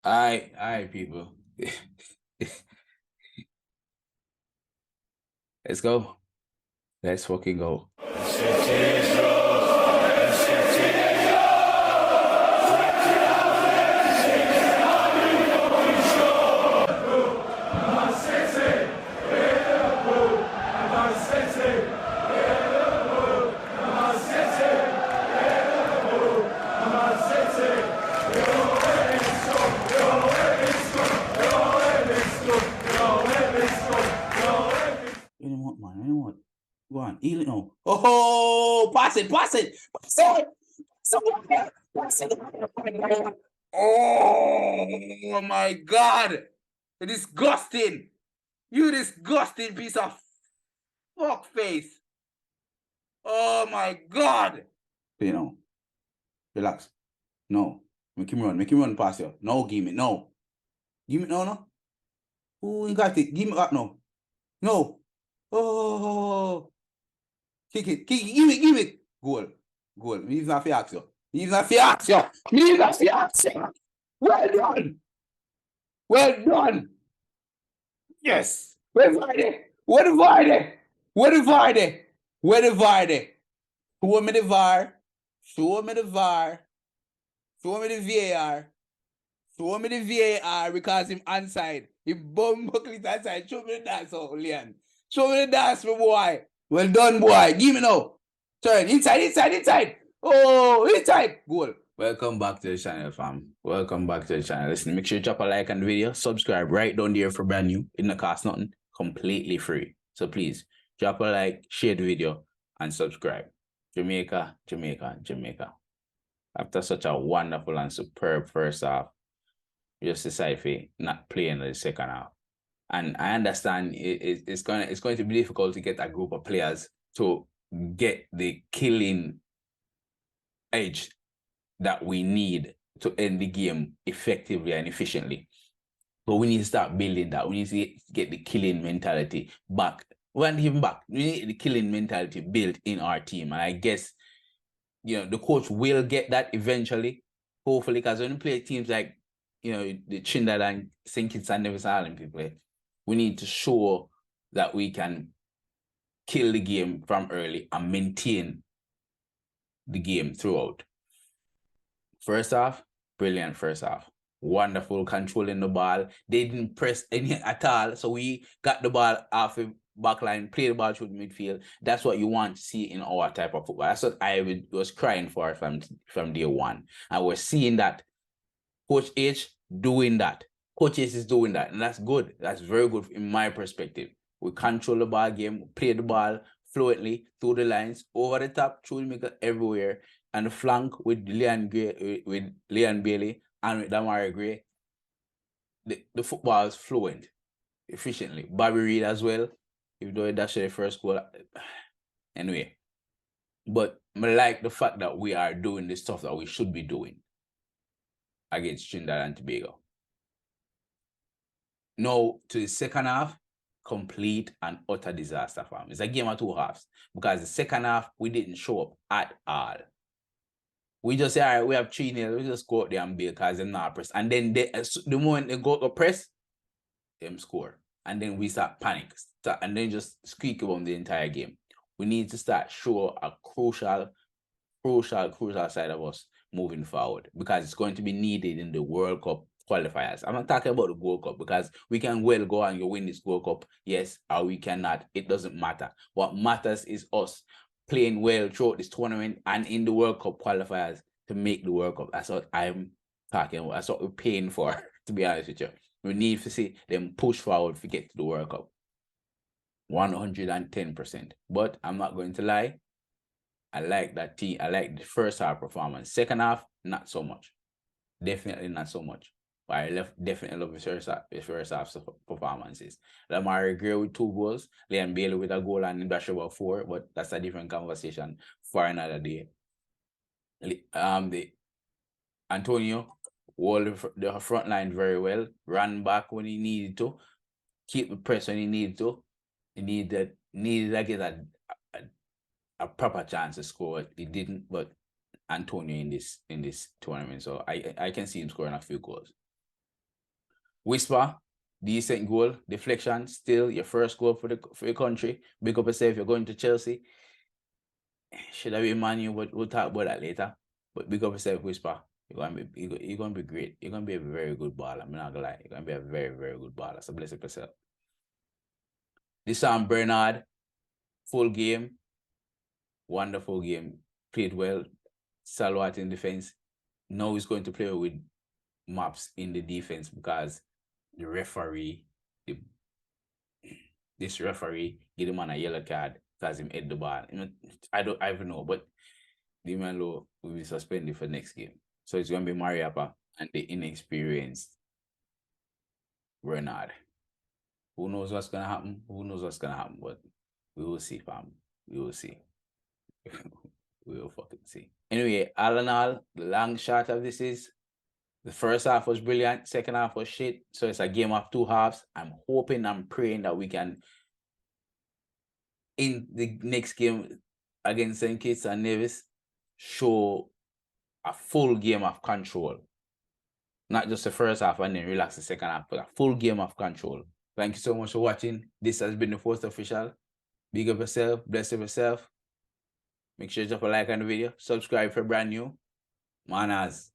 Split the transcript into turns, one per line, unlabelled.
All right, people. Let's go. Let's fucking go. You know what, man? You know what? Go on, eat it now. Oh, pass it. Oh my God. You're disgusting. You disgusting piece of fuck face. Oh my God. You know, relax. No. Make him run past you. No, give me. No. Give me. No. Who ain't got it? Give me up now. No. Oh. Kick it. Give it. Goal. Leave that for ask you. Well done. Yes. Where Vardy? Show me the VAR. Show me the VAR. Show me the VAR. Show me the VAR because him onside. He bum buckle it outside. Show me the dance, Leon. Show me the dance, my boy. Well done, boy. Give me now. Turn. Inside. Oh, inside. Goal. Welcome back to the channel, fam. Welcome back to the channel. Listen, make sure you drop a like on the video. Subscribe right down there for brand new. It don't cost nothing. Completely free. So please, drop a like, share the video, and subscribe. Jamaica. After such a wonderful and superb first half, just decide for not playing the second half. And I understand it's going to be difficult to get a group of players to get the killing edge that we need to end the game effectively and efficiently. But we need to start building that. We need to get the killing mentality back. We want him back. We need the killing mentality built in our team. And I guess, the coach will get that eventually, hopefully, because when you play teams like, the Trinidad and St. Kitts and Nevis Island people, we need to show that we can kill the game from early and maintain the game throughout. First half, brilliant first half. Wonderful controlling the ball. They didn't press any at all. So we got the ball off the back line, play the ball through the midfield. That's what you want to see in our type of football. That's what I was crying for from day one. And we're seeing that Coach H doing that. Coach H is doing that. And that's good. That's very good in my perspective. We control the ball game, play the ball fluently through the lines, over the top, through the middle, everywhere. And the flank with Leon Bailey and with Damari Gray, the football is fluent, efficiently. Bobby Reed as well, even though that's the first goal. Anyway, but I like the fact that we are doing the stuff that we should be doing against Trinidad and Tobago. Now, to the second half, complete and utter disaster, fam. It's a game of two halves because the second half, we didn't show up at all. We just say, all right, we have 3-0. We just go out there and build because they're not press. And then the moment they go to press, them score. And then we start panic. And then just squeak about the entire game. We need to start show a crucial side of us moving forward because it's going to be needed in the World Cup qualifiers. I'm not talking about the World Cup because we can well go and you win this World Cup, yes, or we cannot. It doesn't matter. What matters is us playing well throughout this tournament and in the World Cup qualifiers to make the World Cup. That's what I'm talking about. That's what we're paying for, to be honest with you. We need to see them push forward to get to the World Cup. 110%. But I'm not going to lie. I like that team. I like the first half performance. Second half, not so much. Definitely not so much. But I definitely love his first half performances. Lamar Gray with 2 goals, Leon Bailey with a goal and dash over 4, but that's a different conversation for another day. The Antonio walled the front line very well, ran back when he needed to, keep the press when he needed to. He needed to get a proper chance to score. He didn't, but Antonio in this tournament, so I can see him scoring a few goals. Whisper, decent goal, deflection, still your first goal for your country. Big up yourself, you're going to Chelsea. Should have been Man U, but we'll talk about that later. But big up yourself, Whisper. You're gonna be great. You're gonna be a very good baller. I'm not gonna lie. You're gonna be a very, very good baller. So bless up yourself. This time Bernard, full game, wonderful game, played well, Salwat in defense. Now he's going to play with maps in the defense because the referee, this referee, give him on a yellow card because him hit the ball. I don't even know, but the man will be suspended for next game. So it's gonna be Mariappa and the inexperienced Bernard. Who knows what's gonna happen? Who knows what's gonna happen? But we will see, fam. We will see. We will fucking see. Anyway, all in all, the long shot of this is the first half was brilliant, second half was shit. So it's a game of two halves. I'm hoping, I'm praying that we can, in the next game against St. Kitts and Nevis, show a full game of control. Not just the first half and then relax the second half, but a full game of control. Thank you so much for watching. This has been the Fourth Official. Big up yourself, bless yourself. Make sure you drop a like on the video. Subscribe if you're brand new. Manaz.